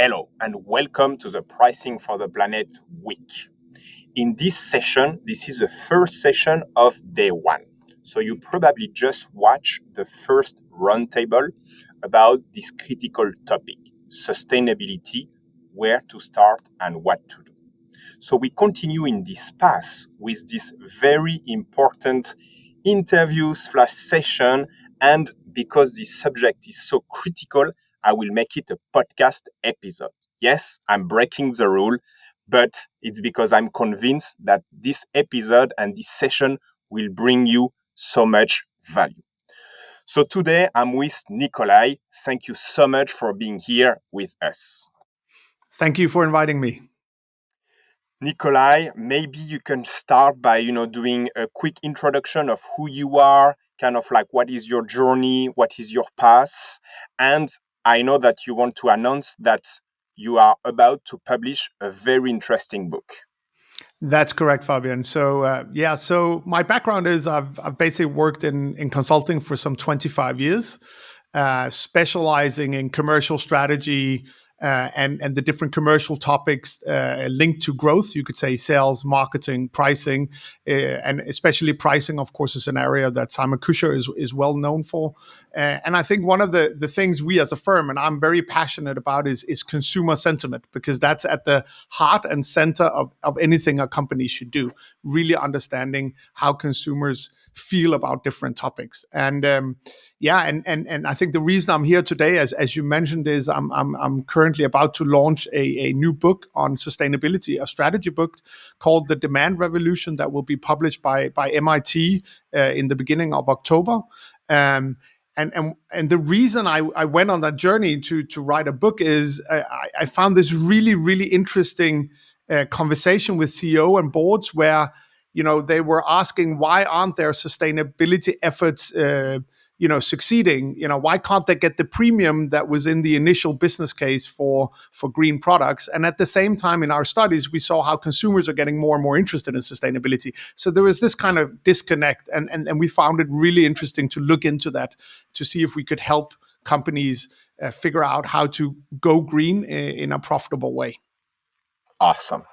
Hello and welcome to the Pricing for the Planet week. In this session, this is the first session of day one. So you probably just watched the first roundtable about this critical topic, sustainability, where to start and what to do. So we continue in this path with this very important interview/session. And because this subject is so critical, I will make it a podcast episode. Yes, I'm breaking the rule, but it's because I'm convinced that this episode and this session will bring you so much value. So today I'm with Nicolai. Thank you so much for being here with us. Thank you for inviting me. Nicolai, maybe you can start by, doing a quick introduction of who you are, kind of like what is your journey, what is your path. And I know that you want to announce that you are about to publish a very interesting book. That's correct, Fabian. So my background is I've basically worked in consulting for some 25 years, specializing in commercial strategy and the different commercial topics linked to growth. You could say sales, marketing, pricing, and especially pricing, of course, is an area that Simon-Kucher is well known for. And I think one of the things we as a firm, and I'm very passionate about, is consumer sentiment, because that's at the heart and center of anything a company should do, really understanding how consumers feel about different topics. And I think the reason I'm here today, as you mentioned, is I'm currently about to launch a new book on sustainability, a strategy book called The Demand Revolution, that will be published by MIT in the beginning of October. And the reason I went on that journey to write a book is I found this really interesting conversation with CEO and boards where they were asking, why aren't their sustainability efforts succeeding? Why can't they get the premium that was in the initial business case for green products? And at the same time, in our studies, we saw how consumers are getting more and more interested in sustainability. So there was this kind of disconnect, and we found it really interesting to look into that, to see if we could help companies figure out how to go green in a profitable way. Awesome.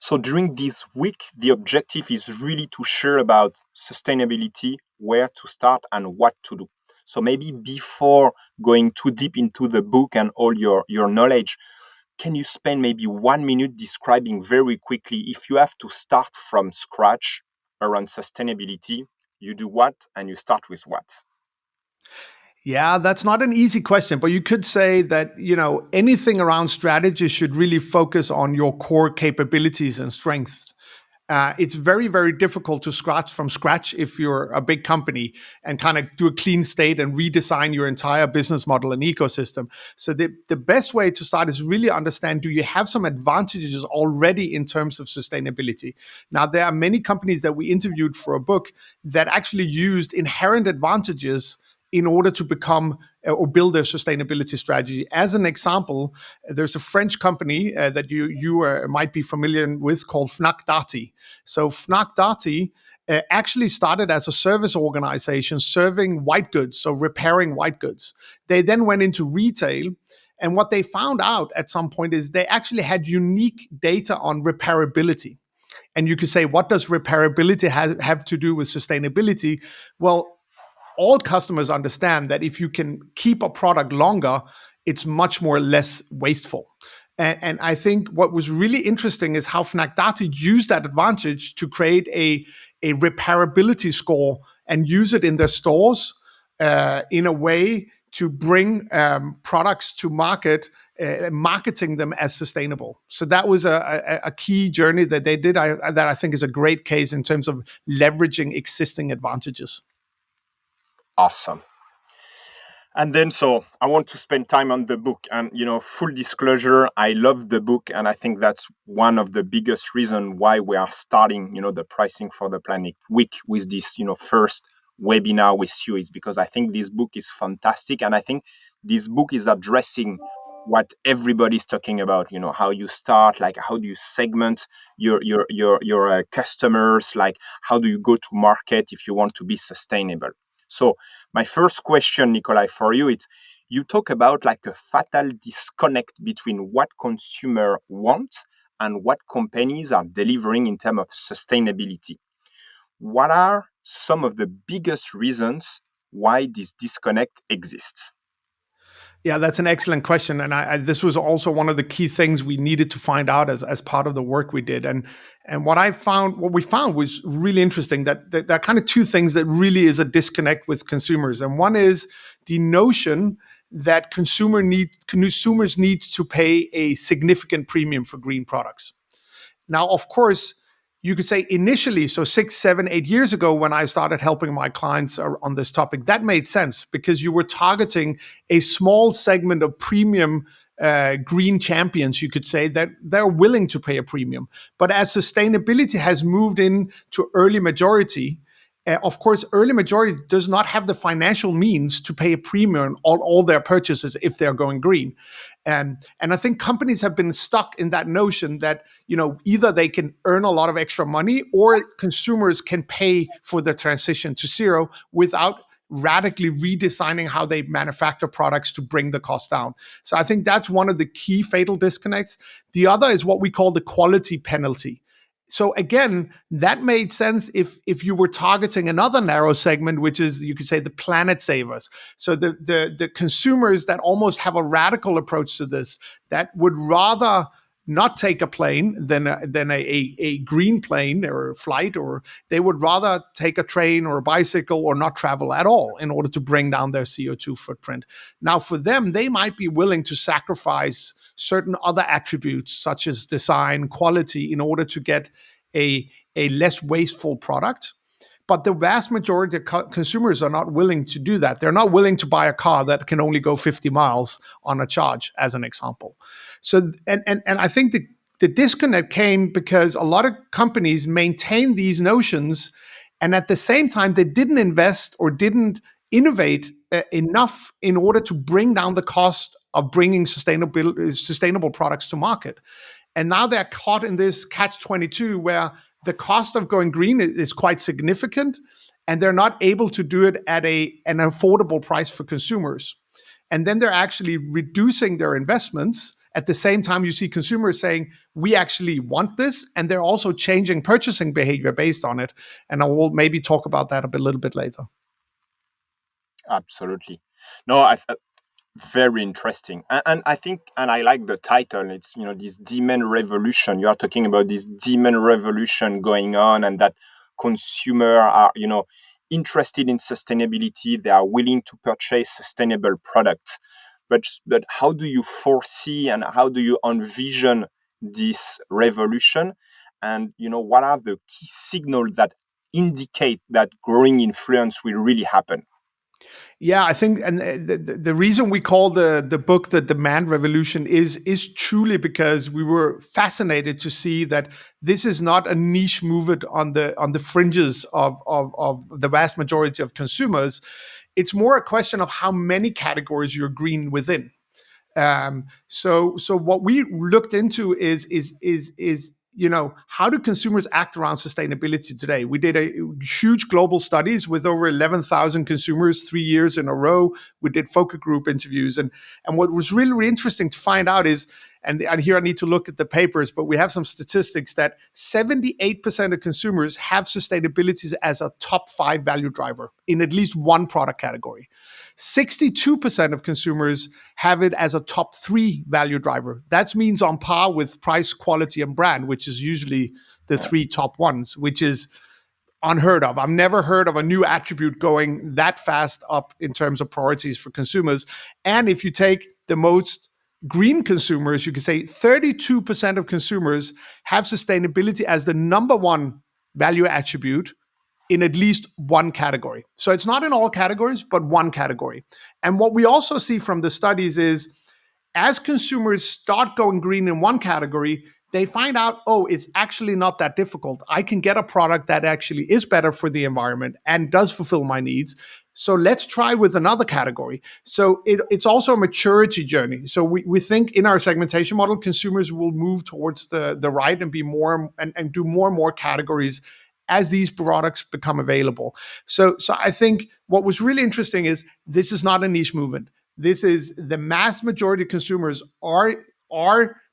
So during this week, the objective is really to share about sustainability, where to start and what to do. So maybe before going too deep into the book and all your knowledge, can you spend maybe 1 minute describing very quickly, if you have to start from scratch around sustainability, you do what and you start with what? Yeah, that's not an easy question, but you could say that, anything around strategy should really focus on your core capabilities and strengths. It's very difficult to scratch from scratch if you're a big company and kind of do a clean state and redesign your entire business model and ecosystem. So the best way to start is really understand, do you have some advantages already in terms of sustainability? Now, there are many companies that we interviewed for a book that actually used inherent advantages in order to become or build their sustainability strategy. As an example, there's a French company that you might be familiar with called Fnac Darty. So Fnac Darty actually started as a service organization serving white goods, so repairing white goods. They then went into retail, and what they found out at some point is they actually had unique data on repairability. And you could say, what does repairability have to do with sustainability? Well, all customers understand that if you can keep a product longer, it's much more less wasteful. And I think what was really interesting is how Fnac Darty used that advantage to create a repairability score and use it in their stores in a way to bring products to market, marketing them as sustainable. So that was a key journey that they did, that I think is a great case in terms of leveraging existing advantages. Awesome. And then, so I want to spend time on the book. And, full disclosure, I love the book. And I think that's one of the biggest reasons why we are starting, the Pricing for the Planet week with this, first webinar with you, is because I think this book is fantastic. And I think this book is addressing what everybody's talking about, how you start, like how do you segment your customers, like how do you go to market if you want to be sustainable. So my first question, Nicolai, for you, it's you talk about like a fatal disconnect between what consumer wants and what companies are delivering in terms of sustainability. What are some of the biggest reasons why this disconnect exists? Yeah, that's an excellent question, and this was also one of the key things we needed to find out as part of the work we did. And what we found was really interesting. That there are kind of two things that really is a disconnect with consumers, and one is the notion that consumers need to pay a significant premium for green products. Now, of course, you could say initially, so 6, 7, 8 years ago, when I started helping my clients on this topic, that made sense because you were targeting a small segment of premium green champions, you could say, that they're willing to pay a premium. But as sustainability has moved into early majority, of course, early majority does not have the financial means to pay a premium on all their purchases if they're going green. And I think companies have been stuck in that notion that, either they can earn a lot of extra money or consumers can pay for the transition to zero without radically redesigning how they manufacture products to bring the cost down. So I think that's one of the key fatal disconnects. The other is what we call the quality penalty. So again, that made sense if you were targeting another narrow segment, which is, you could say, the planet savers. So the consumers that almost have a radical approach to this, that would rather not take a plane than a green plane or a flight, or they would rather take a train or a bicycle or not travel at all in order to bring down their CO2 footprint. Now, for them, they might be willing to sacrifice certain other attributes such as design, quality, in order to get a less wasteful product. But the vast majority of consumers are not willing to do that. They're not willing to buy a car that can only go 50 miles on a charge, as an example. So, and I think the disconnect came because a lot of companies maintain these notions, and at the same time, they didn't invest or didn't innovate enough in order to bring down the cost of bringing sustainable products to market. And now they're caught in this catch-22 where the cost of going green is quite significant, and they're not able to do it at an affordable price for consumers. And then they're actually reducing their investments. At the same time, you see consumers saying, we actually want this, and they're also changing purchasing behavior based on it. And I will maybe talk about that a little bit later. Absolutely. No, very interesting. And I think, and I like the title, it's, this demand revolution. You are talking about this demand revolution going on, and that consumer are, interested in sustainability. They are willing to purchase sustainable products. But how do you foresee and how do you envision this revolution? And, what are the key signals that indicate that growing influence will really happen? Yeah, I think, and the reason we call the book the Demand Revolution is truly because we were fascinated to see that this is not a niche movement on the fringes of the vast majority of consumers. It's more a question of how many categories you're green within. So what we looked into is how do consumers act around sustainability today? We did a huge global studies with over 11,000 consumers 3 years in a row. We did focus group interviews, and what was really, really interesting to find out is, and here I need to look at the papers, but we have some statistics that 78% of consumers have sustainability as a top 5 value driver in at least one product category. 62% of consumers have it as a top 3 value driver. That means on par with price, quality, and brand, which is usually the 3 top ones, which is unheard of. I've never heard of a new attribute going that fast up in terms of priorities for consumers. And if you take the most green consumers, you could say 32% of consumers have sustainability as the number 1 value attribute in at least one category. So it's not in all categories, but one category. And what we also see from the studies is, as consumers start going green in one category, they find out, oh, it's actually not that difficult. I can get a product that actually is better for the environment and does fulfill my needs. So let's try with another category. So it's also a maturity journey. So we think in our segmentation model, consumers will move towards the right and be more and do more and more categories as these products become available. So I think what was really interesting is this is not a niche movement. This is the mass majority of consumers are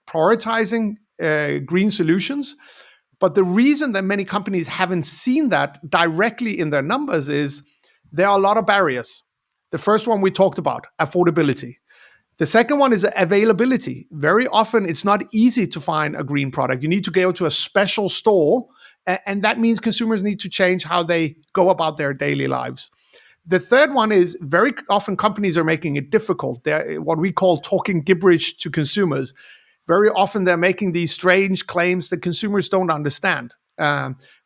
prioritizing green solutions. But the reason that many companies haven't seen that directly in their numbers is there are a lot of barriers. The first one we talked about, affordability. The second one is availability. Very often, it's not easy to find a green product. You need to go to a special store, and that means consumers need to change how they go about their daily lives. The third one is very often companies are making it difficult. They're what we call talking gibberish to consumers. Very often, they're making these strange claims that consumers don't understand,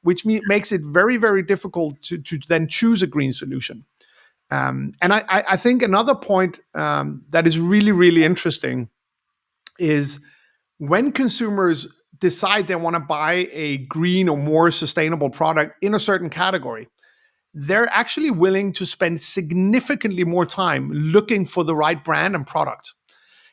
which makes it very, very difficult to then choose a green solution. And I think another point that is really, really interesting is when consumers decide they want to buy a green or more sustainable product in a certain category, they're actually willing to spend significantly more time looking for the right brand and product.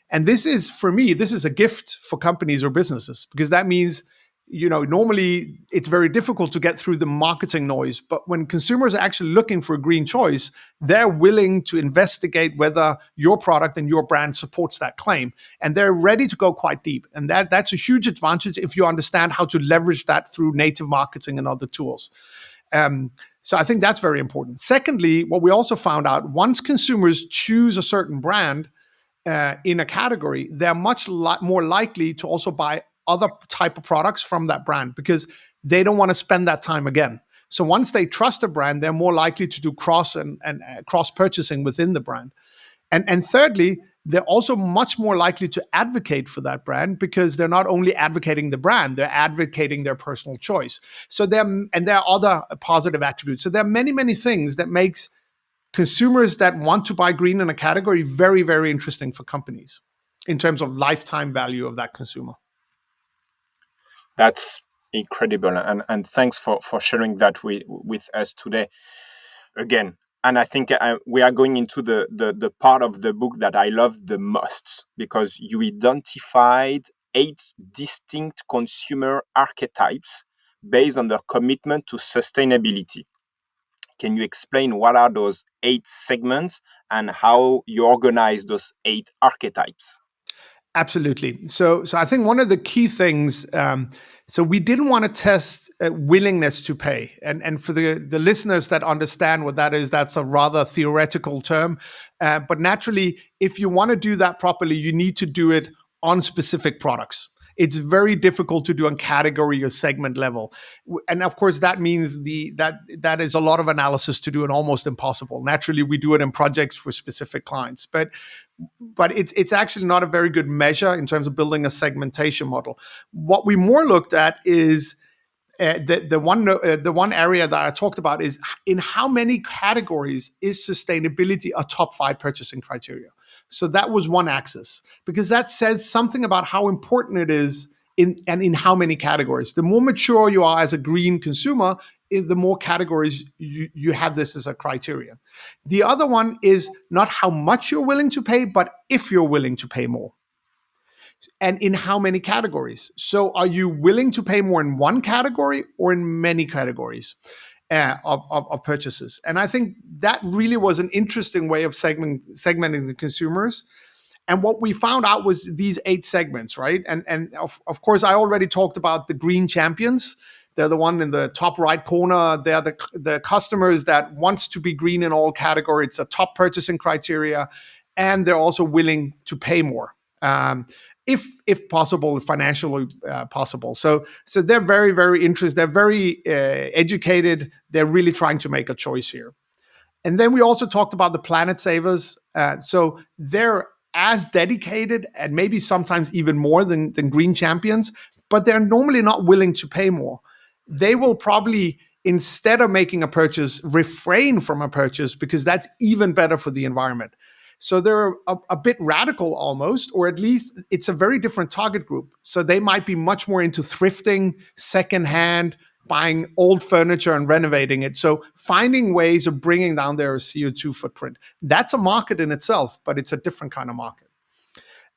And this is, for me, this is a gift for companies or businesses, because that means, normally it's very difficult to get through the marketing noise. But when consumers are actually looking for a green choice, they're willing to investigate whether your product and your brand supports that claim. And they're ready to go quite deep. And that's a huge advantage if you understand how to leverage that through native marketing and other tools. So I think that's very important. Secondly, what we also found out, once consumers choose a certain brand, in a category, they're much more likely to also buy other type of products from that brand because they don't want to spend that time again. So once they trust a brand, they're more likely to do cross purchasing within the brand. And thirdly, they're also much more likely to advocate for that brand because they're not only advocating the brand, they're advocating their personal choice. So there are other positive attributes. So there are many, many things that makes consumers that want to buy green in a category very, very interesting for companies in terms of lifetime value of that consumer. That's incredible. And thanks for sharing that with us today. Again, and I think we are going into the part of the book that I love the most, because you identified 8 distinct consumer archetypes based on their commitment to sustainability. Can you explain what are those 8 segments and how you organize those 8 archetypes? Absolutely. So I think one of the key things. So we didn't want to test willingness to pay, and for the listeners that understand what that is, that's a rather theoretical term. But naturally, if you want to do that properly, you need to do it on specific products. It's very difficult to do on category or segment level, and of course that means that is a lot of analysis to do and almost impossible. Naturally, we do it in projects for specific clients, but it's actually not a very good measure in terms of building a segmentation model. What we more looked at is the one area that I talked about is in how many categories is sustainability a top 5 purchasing criteria. So that was one axis, because that says something about how important it is in how many categories. The more mature you are as a green consumer, the more categories you have this as a criteria. The other one is not how much you're willing to pay, but if you're willing to pay more. And in how many categories? So are you willing to pay more in one category or in many categories of purchases? And I think that really was an interesting way of segmenting the consumers. And what we found out was these 8 segments, right? And of course, I already talked about the green champions. They're the one in the top right corner. They're the customers that wants to be green in all categories. It's a top purchasing criteria. And they're also willing to pay more. If possible, financially possible. So they're very, very interested. They're very educated. They're really trying to make a choice here. And then we also talked about the planet savers. So they're as dedicated and maybe sometimes even more than green champions, but they're normally not willing to pay more. They will probably, instead of making a purchase, refrain from a purchase because that's even better for the environment. So they're a bit radical almost, or at least it's a very different target group. So they might be much more into thrifting, secondhand, buying old furniture and renovating it. So finding ways of bringing down their CO2 footprint. That's a market in itself, but it's a different kind of market.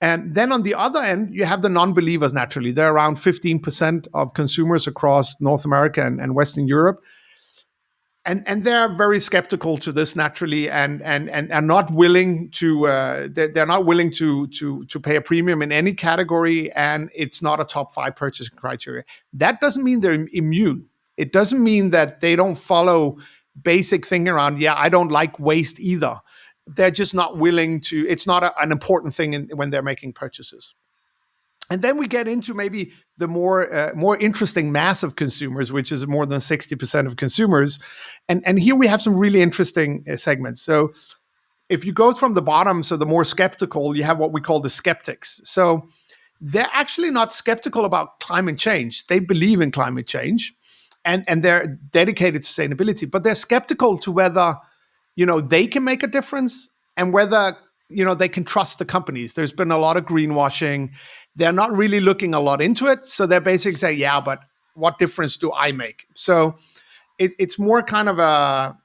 And then on the other end, you have the non-believers naturally. They're around 15% of consumers across North America and Western Europe. and they're very skeptical to this naturally, and are not willing to they're not willing to pay a premium in any category, and it's not a top five purchasing criteria. That doesn't mean they're immune. It doesn't mean that they don't follow basic thing around, yeah, I don't like waste either. They're just not willing to, it's not an important thing when they're making purchases. And then we get into maybe the more interesting mass of consumers, which is more than 60% of consumers. And here we have some really interesting segments. So if you go from the bottom, so the more skeptical, you have what we call the skeptics. So they're actually not skeptical about climate change. They believe in climate change, and they're dedicated to sustainability, but they're skeptical to whether they can make a difference, and whether they can trust the companies. There's been a lot of greenwashing. They're not really looking a lot into it, so they're basically saying, yeah, but what difference do I make? So it's more kind of a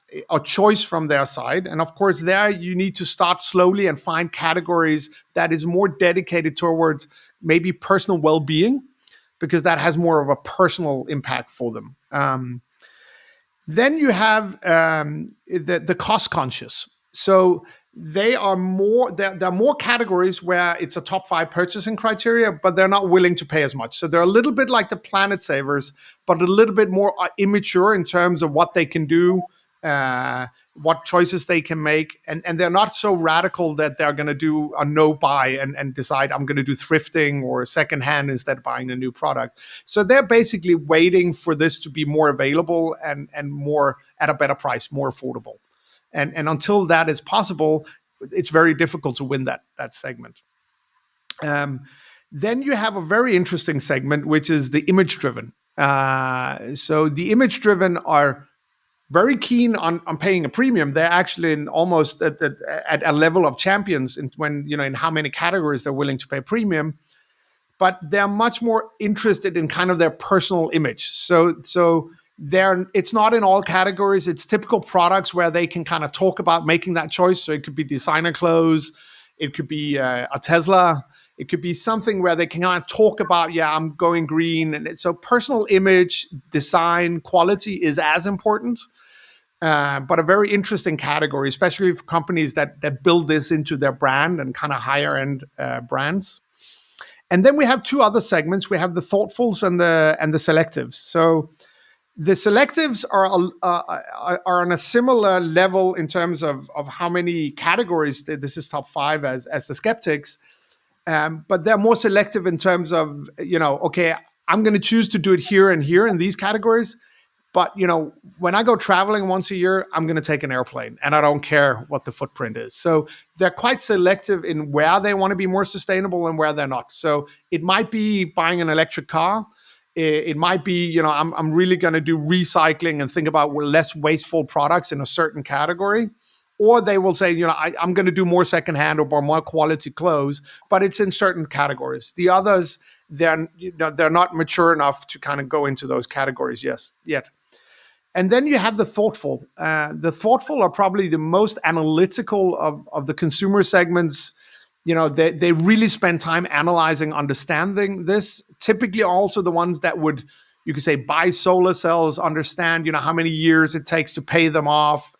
choice from their side. And of course, there you need to start slowly and find categories that is more dedicated towards maybe personal well-being, because that has more of a personal impact for them. Then you have the cost conscious. So they are more, there are more categories where it's a top five purchasing criteria, but they're not willing to pay as much. So they're a little bit like the planet savers, but a little bit more immature in terms of what they can do, what choices they can make. And they're not so radical that they're going to do a no buy and decide I'm going to do thrifting or secondhand instead of buying a new product. So they're basically waiting for this to be more available and more at a better price, more affordable. And until that is possible, it's very difficult to win that segment. Then you have a very interesting segment, which is the image driven. So the image driven are very keen on paying a premium. They're actually almost at a level of champions in how many categories they're willing to pay premium, but they're much more interested in kind of their personal image. So it's not in all categories. It's typical products where they can kind of talk about making that choice. So it could be designer clothes, it could be a Tesla, it could be something where they can kind of talk about, yeah, I'm going green. And so personal image, design, quality is as important. But a very interesting category, especially for companies that build this into their brand and kind of higher end brands. And then we have two other segments. We have the thoughtfuls and the selectives. So the selectives are on a similar level in terms of how many categories. This is top five as the skeptics, but they're more selective in terms of okay, I'm going to choose to do it here and here in these categories. But when I go traveling once a year, I'm going to take an airplane, and I don't care what the footprint is. So they're quite selective in where they want to be more sustainable and where they're not. So it might be buying an electric car. It might be, I'm really going to do recycling and think about less wasteful products in a certain category. Or they will say, I'm going to do more secondhand or more quality clothes, but it's in certain categories. The others, they're not mature enough to kind of go into those categories yet. And then you have the thoughtful. The thoughtful are probably the most analytical of the consumer segments. They really spend time analyzing, understanding this. Typically also the ones that would, you could say, buy solar cells, understand, how many years it takes to pay them off.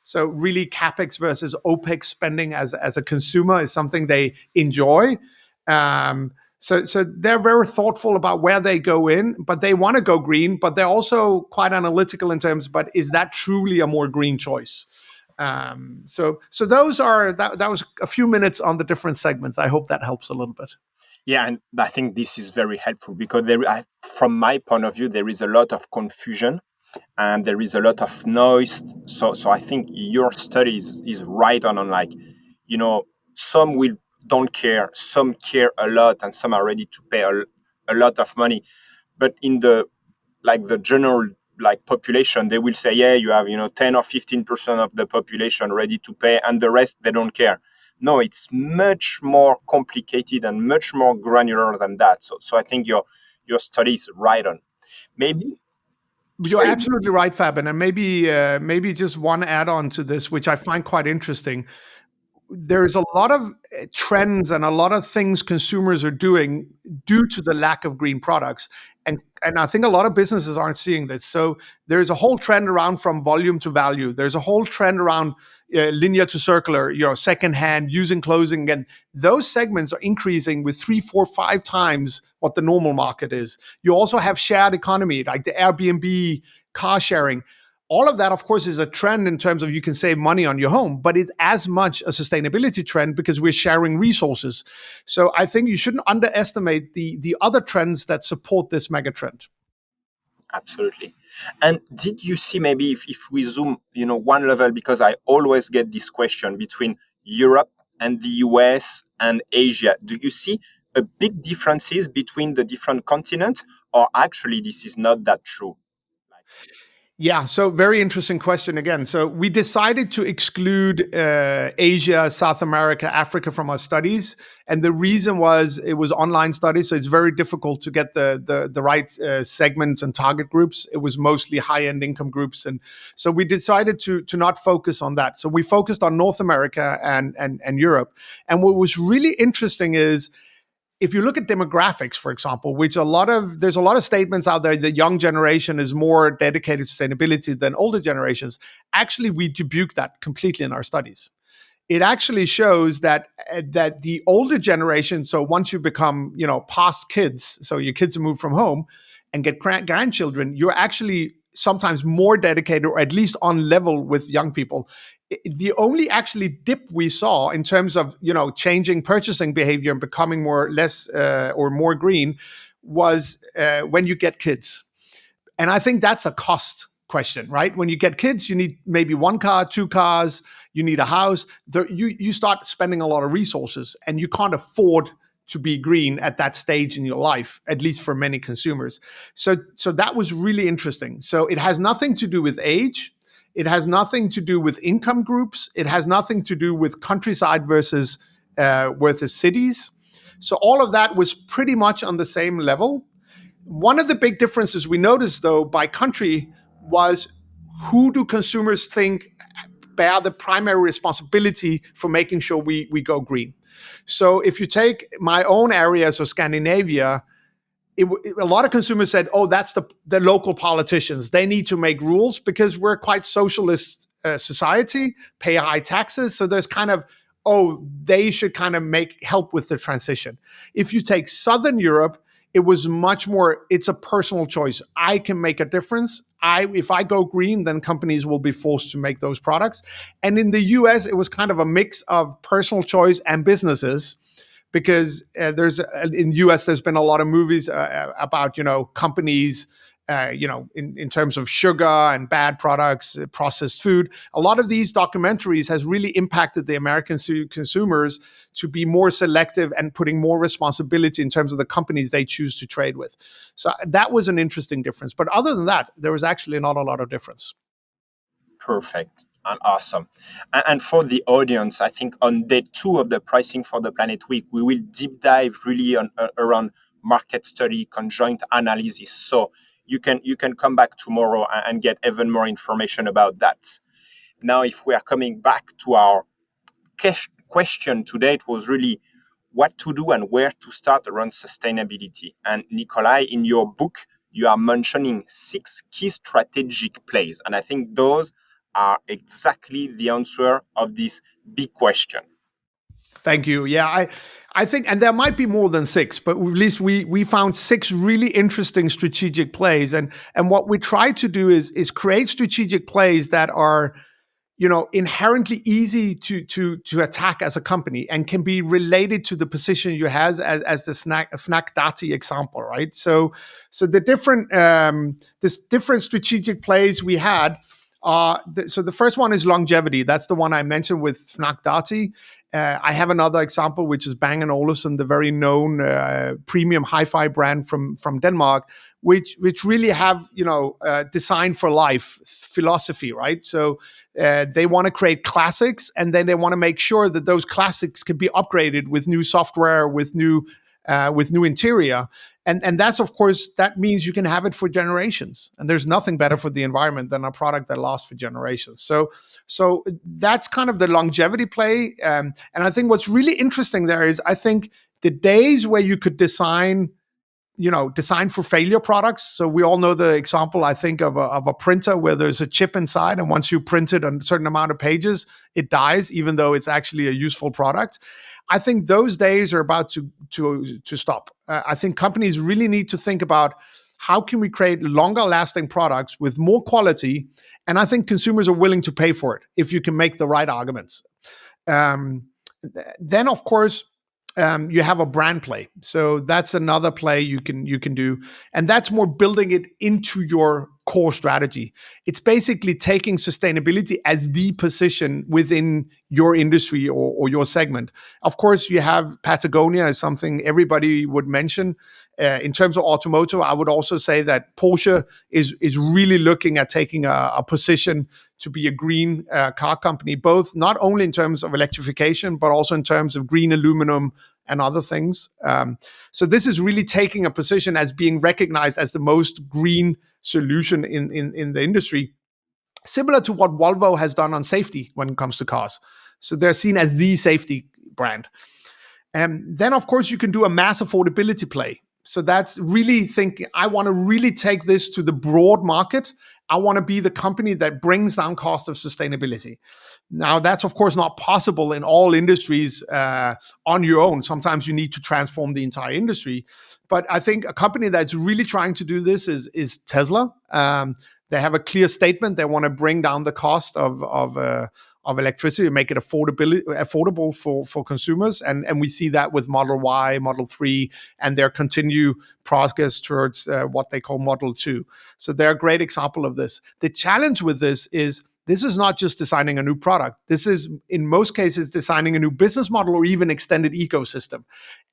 So really CapEx versus OpEx spending as a consumer is something they enjoy. So they're very thoughtful about where they go in, but they want to go green, but they're also quite analytical in terms, but is that truly a more green choice? So those are, that was a few minutes on the different segments. I hope that helps a little bit. Yeah, and I think this is very helpful because from my point of view, there is a lot of confusion and there is a lot of noise. So I think your study is right on like, some will don't care, some care a lot, and some are ready to pay a lot of money. But in the general population, they will say, yeah, you have 10 or 15% of the population ready to pay, and the rest they don't care. No, it's much more complicated and much more granular than that. So I think your study is right on. Maybe You're sorry. absolutely right, Fabian. And maybe just one add-on to this, which I find quite interesting. there's a lot of trends and a lot of things consumers are doing due to the lack of green products. And I think a lot of businesses aren't seeing this. So there's a whole trend around from volume to value. There's a whole trend around linear to circular, secondhand, using clothing. And those segments are increasing with 3, 4, 5 times what the normal market is. You also have shared economy, like the Airbnb, car sharing. All of that, of course, is a trend in terms of you can save money on your home, but it's as much a sustainability trend because we're sharing resources. So I think you shouldn't underestimate the other trends that support this mega trend. Absolutely. And did you see, maybe if we zoom, one level, because I always get this question between Europe and the US and Asia. Do you see a big differences between the different continents, or actually this is not that true? Yeah, so very interesting question again. So we decided to exclude Asia, South America, Africa from our studies, and the reason was it was online studies, so it's very difficult to get the right segments and target groups. It was mostly high end income groups, and so we decided to not focus on that. So we focused on North America and Europe. And what was really interesting is, if you look at demographics, for example, there's a lot of statements out there the young generation is more dedicated to sustainability than older generations. Actually, we debunk that completely in our studies. It actually shows that the older generation, so once you become past kids, so your kids move from home and get grandchildren, you're actually sometimes more dedicated, or at least on level with young people. The only actually dip we saw in terms of changing purchasing behavior and becoming less or more green was when you get kids. And I think that's a cost question, right? When you get kids, you need maybe 1 car, 2 cars, you need a house. You start spending a lot of resources, and you can't afford to be green at that stage in your life, at least for many consumers. So that was really interesting. So it has nothing to do with age. It has nothing to do with income groups. It has nothing to do with countryside versus cities. So all of that was pretty much on the same level. One of the big differences we noticed, though, by country was who do consumers think bear the primary responsibility for making sure we go green. So if you take my own areas of Scandinavia, a lot of consumers said, "Oh, that's the local politicians. They need to make rules because we're quite socialist society, pay high taxes. So there's kind of, oh, they should kind of help with the transition." If you take Southern Europe, it was much more. It's a personal choice. I can make a difference. If I go green, then companies will be forced to make those products. And in the US, it was kind of a mix of personal choice and businesses, because in the US there's been a lot of movies about companies in terms of sugar and bad products, processed food. A lot of these documentaries has really impacted the American consumers to be more selective and putting more responsibility in terms of the companies they choose to trade with. So that was an interesting difference. But other than that, there was actually not a lot of difference. Perfect and awesome. And for the audience, I think on day 2 of the Pricing for the Planet week, we will deep dive really on around market study, conjoint analysis. So you can come back tomorrow and get even more information about that. Now, if we are coming back to our question today, it was really what to do and where to start around sustainability. And Nicolai, in your book, you are mentioning 6 key strategic plays. And I think those are exactly the answer of this big question. Thank you. Yeah, I think, and there might be more than 6, but at least we found 6 really interesting strategic plays. And what we try to do is create strategic plays that are inherently easy to attack as a company and can be related to the position you have, as the Fnac Darty example, right? So the different strategic plays we had. So the first one is longevity. That's the one I mentioned with Fnac Darty. I have another example, which is Bang & Olufsen, the very known premium hi-fi brand from Denmark, which really have design for life philosophy, right? So they want to create classics, and then they want to make sure that those classics can be upgraded with new software, with new with new interior. And that's, of course, that means you can have it for generations. And there's nothing better for the environment than a product that lasts for generations. So that's kind of the longevity play. And I think what's really interesting there is, I think the days where you could design for failure products. So we all know the example, I think, of a printer where there's a chip inside, and once you print it a certain amount of pages, it dies, even though it's actually a useful product. I think those days are about to stop. I think companies really need to think about how can we create longer lasting products with more quality, and I think consumers are willing to pay for it if you can make the right arguments. Um, then, of course, you have a brand play. So that's another play you can do, and that's more building it into your core strategy. It's basically taking sustainability as the position within your industry or your segment. Of course, you have Patagonia as something everybody would mention. In terms of automotive, I would also say that Porsche is really looking at taking a position to be a green car company, both not only in terms of electrification, but also in terms of green aluminum and other things. So this is really taking a position as being recognized as the most green solution in the industry, similar to what Volvo has done on safety when it comes to cars. So they're seen as the safety brand. And then, of course, you can do a mass affordability play. So that's really thinking, I want to really take this to the broad market. I want to be the company that brings down cost of sustainability. Now, that's, of course, not possible in all industries on your own. Sometimes you need to transform the entire industry. But I think a company that's really trying to do this is Tesla. They have a clear statement. They want to bring down the cost of electricity, make it affordable for consumers. And we see that with Model Y, Model 3, and their continued progress towards what they call Model 2. So they're a great example of this. The challenge with this is not just designing a new product. This is, in most cases, designing a new business model or even extended ecosystem.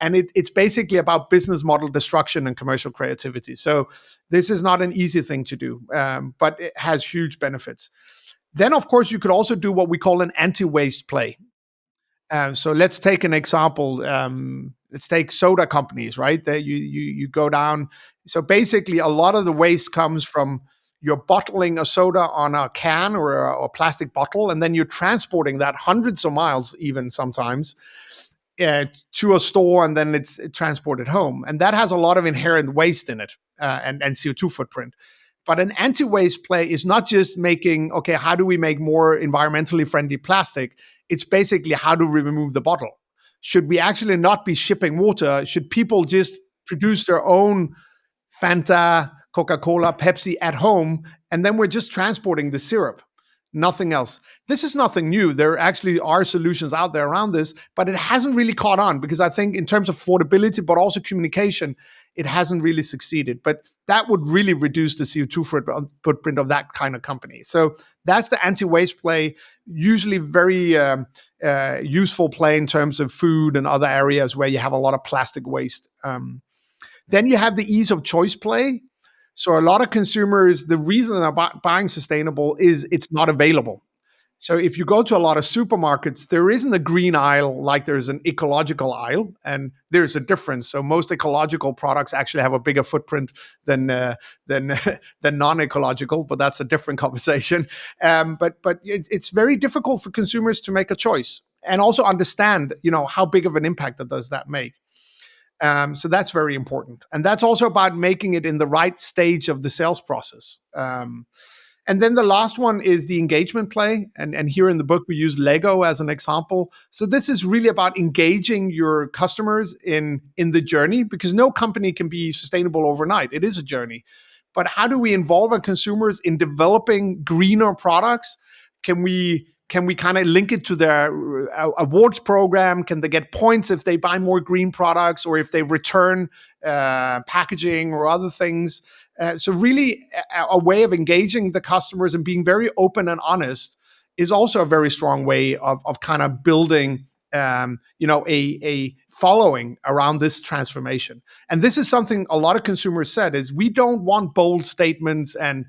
And it's basically about business model destruction and commercial creativity. So this is not an easy thing to do, but it has huge benefits. Then, of course, you could also do what we call an anti-waste play. So let's take an example. Let's take soda companies, right? That you go down. So basically, a lot of the waste comes from you're bottling a soda on a can or a plastic bottle, and then you're transporting that hundreds of miles, even sometimes, to a store, and then it's transported home. And that has a lot of inherent waste in it and CO2 footprint. But an anti-waste play is not just making, okay, how do we make more environmentally friendly plastic? It's basically, how do we remove the bottle? Should we actually not be shipping water? Should people just produce their own Fanta, Coca-Cola, Pepsi at home, and then we're just transporting the syrup? Nothing else. This is nothing new. There actually are solutions out there around this, but it hasn't really caught on because I think in terms of affordability, but also communication, it hasn't really succeeded. But that would really reduce the CO2 footprint of that kind of company. So that's the anti-waste play, usually very useful play in terms of food and other areas where you have a lot of plastic waste. Then you have the ease of choice play. So a lot of consumers, the reason they're buying sustainable is it's not available. So if you go to a lot of supermarkets, there isn't a green aisle like there's an ecological aisle, and there's a difference. So most ecological products actually have a bigger footprint than than non-ecological, but that's a different conversation. But it's very difficult for consumers to make a choice and also understand, how big of an impact does that make. So that's very important. And that's also about making it in the right stage of the sales process. And then the last one is the engagement play. And here in the book, we use Lego as an example. So this is really about engaging your customers in the journey, because no company can be sustainable overnight. It is a journey. But how do we involve our consumers in developing greener products? Can we kind of link it to their awards program? Can they get points if they buy more green products or if they return packaging or other things? So really a way of engaging the customers and being very open and honest is also a very strong way of kind of building a following around this transformation. And this is something a lot of consumers said is we don't want bold statements and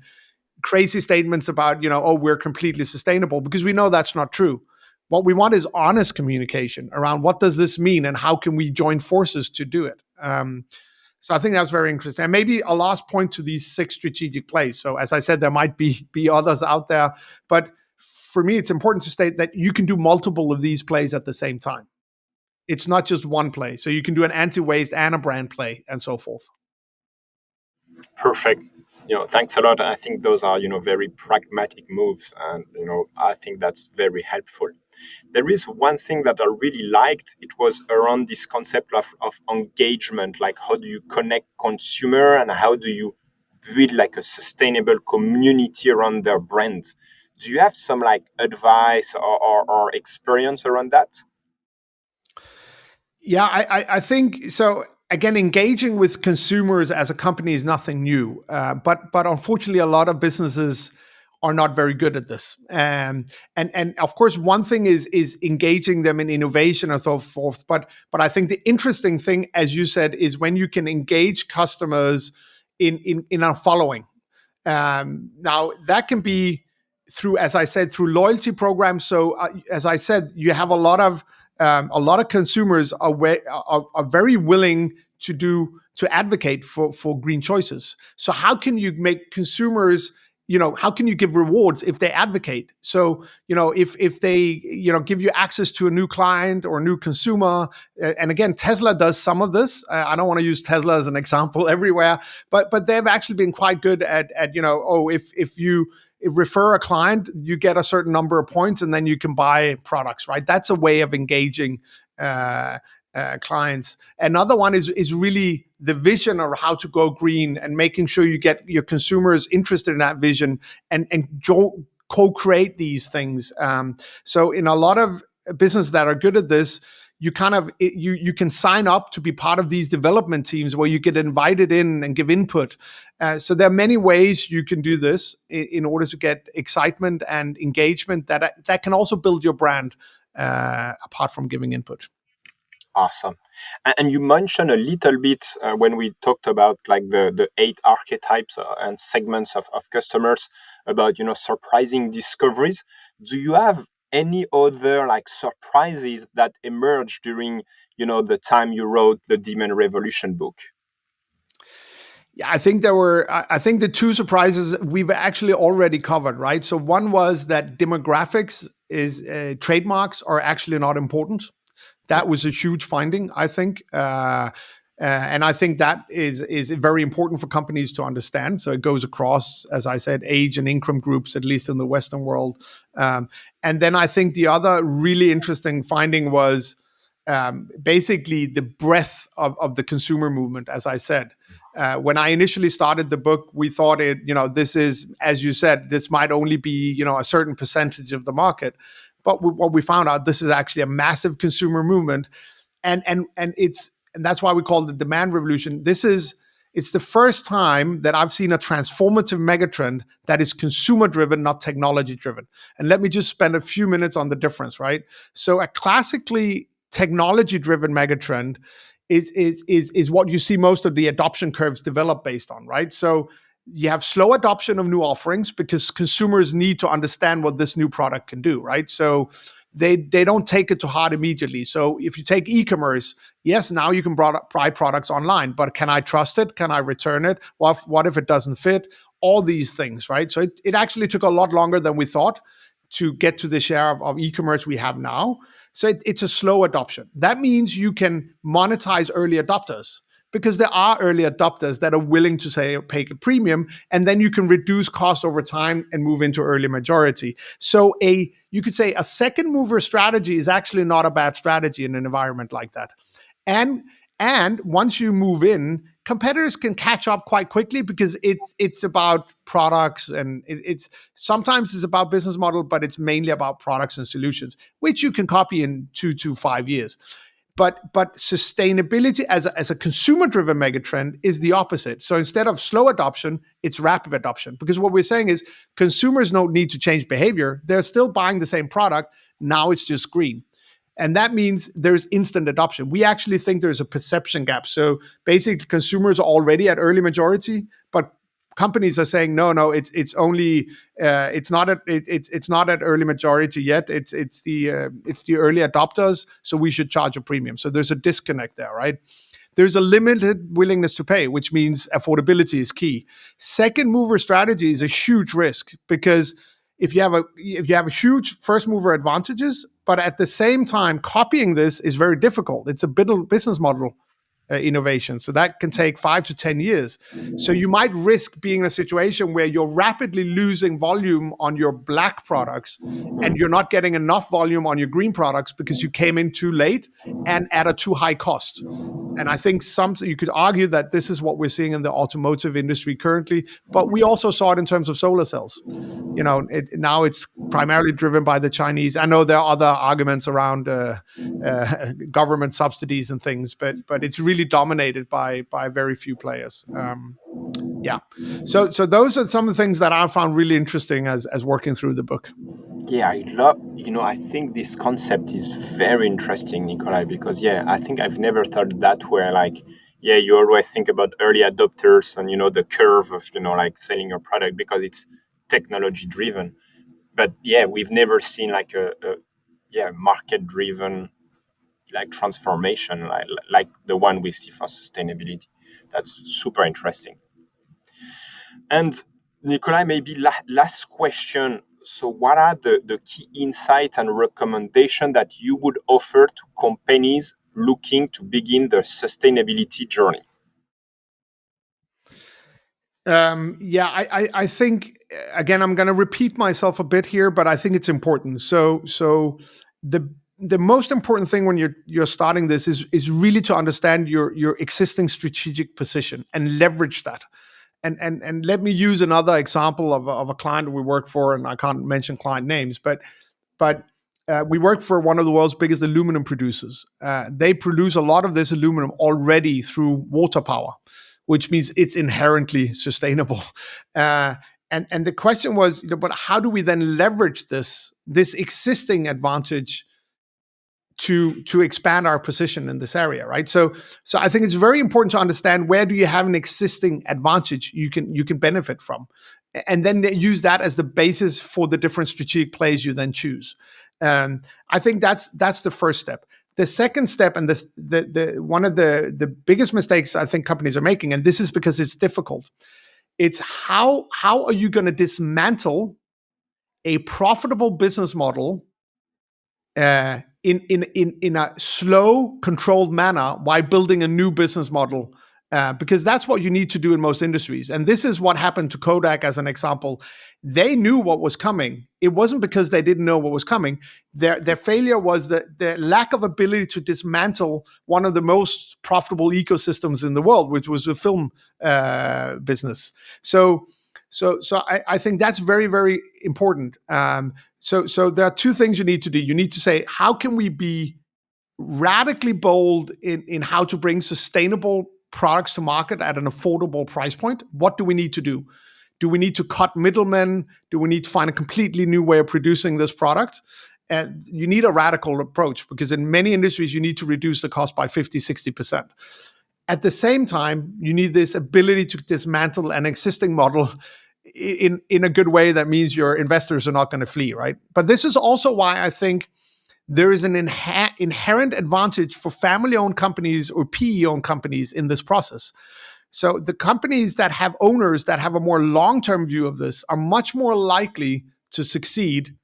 crazy statements about, we're completely sustainable, because we know that's not true. What we want is honest communication around what does this mean and how can we join forces to do it. So I think that's very interesting. And maybe a last point to these 6 strategic plays. So as I said, there might be others out there, but for me, it's important to state that you can do multiple of these plays at the same time. It's not just one play. So you can do an anti-waste and a brand play and so forth. Perfect. Thanks a lot. I think those are, very pragmatic moves, and I think that's very helpful. There is one thing that I really liked. It was around this concept of engagement, like how do you connect consumer and how do you build like a sustainable community around their brand. Do you have some like advice or experience around that? Yeah, I think so. Again, engaging with consumers as a company is nothing new, but unfortunately, a lot of businesses are not very good at this. And of course, one thing is engaging them in innovation and so forth. But I think the interesting thing, as you said, is when you can engage customers in our following. Now that can be through, as I said, through loyalty programs. So as I said, you have a lot of consumers are very willing to advocate for green choices. So how can you make consumers, how can you give rewards if they advocate? So if they give you access to a new client or a new consumer, and again, Tesla does some of this. I don't want to use Tesla as an example everywhere, but they've actually been quite good at if you refer a client, you get a certain number of points, and then you can buy products. Right? That's a way of engaging clients. Another one is really the vision of how to go green and making sure you get your consumers interested in that vision and co-create these things. So in a lot of businesses that are good at this, you can sign up to be part of these development teams where you get invited in and give input. So there are many ways you can do this in order to get excitement and engagement that can also build your brand apart from giving input. Awesome. And you mentioned a little bit when we talked about like the 8 archetypes and segments of customers about, surprising discoveries. Do you have any other like surprises that emerged during, the time you wrote the Demand Revolution book? Yeah, I think there were. I think the 2 surprises we've actually already covered, right? So one was that demographics is trademarks are actually not important. That was a huge finding, I think. And I think that is very important for companies to understand. So it goes across, as I said, age and income groups, at least in the Western world. And then I think the other really interesting finding was basically the breadth of the consumer movement, as I said. When I initially started the book, we thought this is, as you said, this might only be, a certain percentage of the market. But what we found out, this is actually a massive consumer movement, and that's why we call it the demand revolution. It's the first time that I've seen a transformative megatrend that is consumer driven, not technology driven. And let me just spend a few minutes on the difference, right? So a classically technology driven megatrend is what you see most of the adoption curves develop based on, right? So you have slow adoption of new offerings because consumers need to understand what this new product can do, right? So they don't take it to heart immediately. So if you take e-commerce, yes, now you can buy products online, but can I trust it? Can I return it? What if it doesn't fit? All these things, right? So it actually took a lot longer than we thought to get to the share of e-commerce we have now. So it's a slow adoption. That means you can monetize early adopters because there are early adopters that are willing to pay a premium, and then you can reduce cost over time and move into early majority. So you could say a second mover strategy is actually not a bad strategy in an environment like that. And once you move in, competitors can catch up quite quickly because it's about products and it's sometimes it's about business model, but it's mainly about products and solutions, which you can copy in 2 to 5 years. But sustainability as a consumer driven megatrend is the opposite. So instead of slow adoption, it's rapid adoption. Because what we're saying is consumers don't need to change behavior. They're still buying the same product. Now it's just green. And that means there's instant adoption. We actually think there's a perception gap. So basically consumers are already at early majority, but companies are saying no, it's only it's not at early majority yet. It's the early adopters, so we should charge a premium. So there's a disconnect there, right? There's a limited willingness to pay, which means affordability is key. Second mover strategy is a huge risk because if you have a huge first mover advantages, but at the same time copying this is very difficult. It's a business model innovation. So that can take 5 to 10 years. So you might risk being in a situation where you're rapidly losing volume on your black products and you're not getting enough volume on your green products because you came in too late and at a too high cost. And I think you could argue that this is what we're seeing in the automotive industry currently, but we also saw it in terms of solar cells. Now it's primarily driven by the Chinese. I know there are other arguments around government subsidies and things, but it's really dominated by very few players. Yeah. So those are some of the things that I found really interesting as working through the book. Yeah, I love, I think this concept is very interesting, Nicolai, because, yeah, I think I've never thought that where, like, yeah, you always think about early adopters and, the curve of, like selling your product because it's technology driven. But yeah, we've never seen like a market driven like transformation like the one we see for sustainability. That's super interesting. And Nicolai, maybe last question. So, what are the key insights and recommendation that you would offer to companies looking to begin their sustainability journey? Yeah, I think again I'm going to repeat myself a bit here, but I think it's important. So the most important thing when you're starting this is really to understand your existing strategic position and leverage that. And let me use another example of a client we work for, and I can't mention client names, but we work for one of the world's biggest aluminum producers. They produce a lot of this aluminum already through water power, which means it's inherently sustainable. Uh, and the question was, but how do we then leverage this existing advantage to expand our position in this area, right? So I think it's very important to understand where do you have an existing advantage you can benefit from, and then use that as the basis for the different strategic plays you then choose. I think that's the first step. The second step, and the one of the biggest mistakes I think companies are making, and this is because it's difficult, it's how are you going to dismantle a profitable business model in a slow, controlled manner while building a new business model, because that's what you need to do in most industries. And this is what happened to Kodak as an example. They knew what was coming. It wasn't because they didn't know what was coming. Their failure was the lack of ability to dismantle one of the most profitable ecosystems in the world, which was the film business. So I think that's very, very important. So there are two things you need to do. You need to say, how can we be radically bold in how to bring sustainable products to market at an affordable price point? What do we need to do? Do we need to cut middlemen? Do we need to find a completely new way of producing this product? And you need a radical approach, because in many industries, you need to reduce the cost by 50, 60%. At the same time, you need this ability to dismantle an existing model in a good way that means your investors are not going to flee, right? But this is also why I think there is an inherent advantage for family-owned companies or PE-owned companies in this process. So the companies that have owners that have a more long-term view of this are much more likely to succeed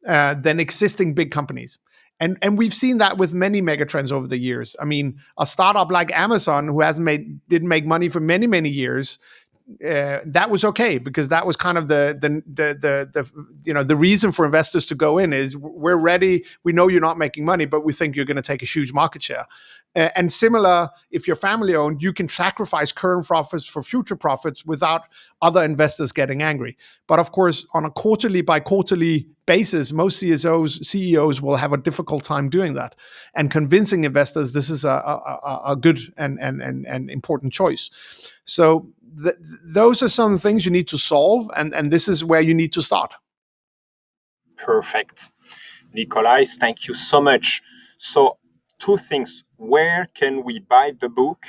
than existing big companies. And we've seen that with many megatrends over the years. I mean, a startup like Amazon, who didn't make money for many, many years, that was okay, because that was kind of the reason for investors to go in is, we're ready. We know you're not making money, but we think you're going to take a huge market share. And similar, if you're family owned, you can sacrifice current profits for future profits without other investors getting angry. But of course, on a quarterly by quarterly basis, most CEOs will have a difficult time doing that and convincing investors this is a good and important choice. So those are some things you need to solve, and this is where you need to start. Perfect. Nicolai, thank you so much. So, two things. Where can we buy the book?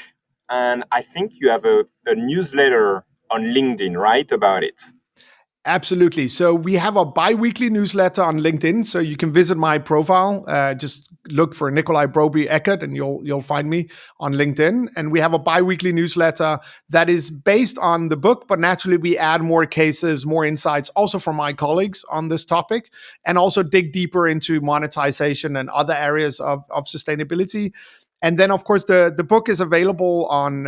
And I think you have a newsletter on LinkedIn, right, about it? Absolutely. So we have a bi-weekly newsletter on LinkedIn. So you can visit my profile. Just look for Nicolai Broby Eckert, and you'll find me on LinkedIn. And we have a bi-weekly newsletter that is based on the book, but naturally we add more cases, more insights, also from my colleagues on this topic, and also dig deeper into monetization and other areas of sustainability. And then, of course, the book is available on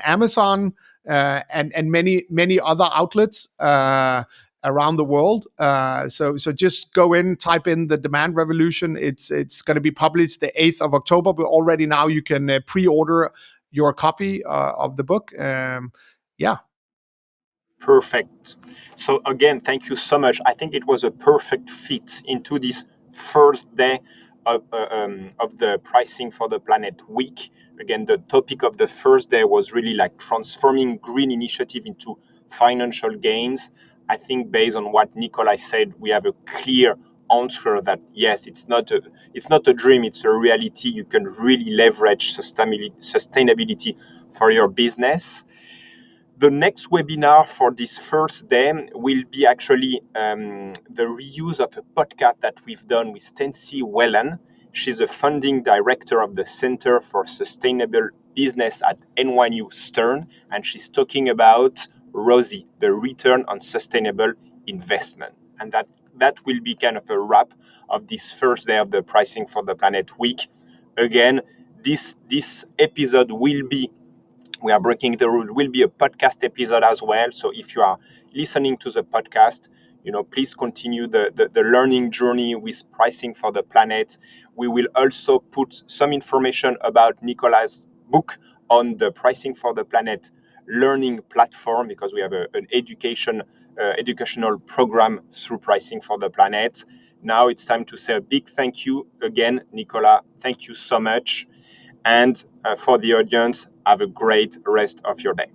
Amazon and many other outlets around the world. So just go in, type in the Demand Revolution. It's going to be published the 8th of October, but already now you can pre-order your copy of the book. Yeah. Perfect. So again, thank you so much. I think it was a perfect fit into this first day of the Pricing for the Planet week. Again, the topic of the first day was really like transforming green initiative into financial gains. I think based on what Nikolai said, we have a clear answer that yes, it's not a dream, it's a reality. You can really leverage sustainability for your business. The next webinar for this first day will be actually the reuse of a podcast that we've done with Stency Wellen. She's a funding director of the Center for Sustainable Business at NYU Stern, and she's talking about ROSI, the return on sustainable investment. And that will be kind of a wrap of this first day of the Pricing for the Planet week. Again, this episode will be we are breaking the rule will be a podcast episode as well. So if you are listening to the podcast, please continue the learning journey with Pricing for the Planet. We will also put some information about Nicolai's book on the Pricing for the Planet learning platform, because we have an educational program through Pricing for the Planet. Now it's time to say a big thank you again, Nicola. Thank you so much. And for the audience, have a great rest of your day.